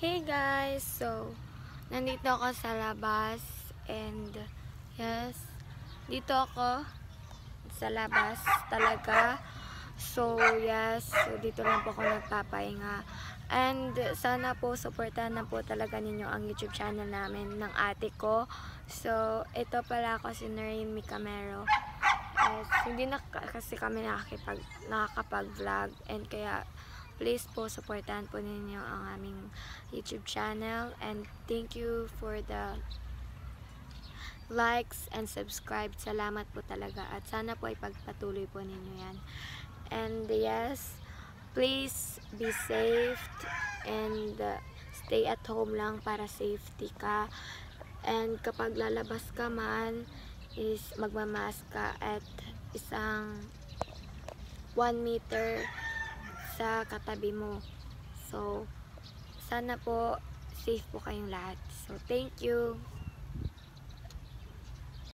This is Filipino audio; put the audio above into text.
Hey guys! So, nandito ako sa labas and yes, dito ako sa labas talaga. So, yes, so dito lang po ako nagpapahinga. And sana po, supportahan na po talaga ninyo ang YouTube channel namin ng ate ko. So, ito pala ako si Noreen Camero. Yes, hindi na kasi kami nakakapag-vlog and kaya please po supportahan po ninyo ang aming YouTube channel and thank you for the likes and subscribe. Salamat po talaga at sana po ay pagpatuloy po ninyo yan. And yes, please be safe and stay at home lang para safety ka. And kapag lalabas ka man is magmamask ka at isang 1 meter sa katabi mo. So, sana po safe po kayong lahat. So, thank you.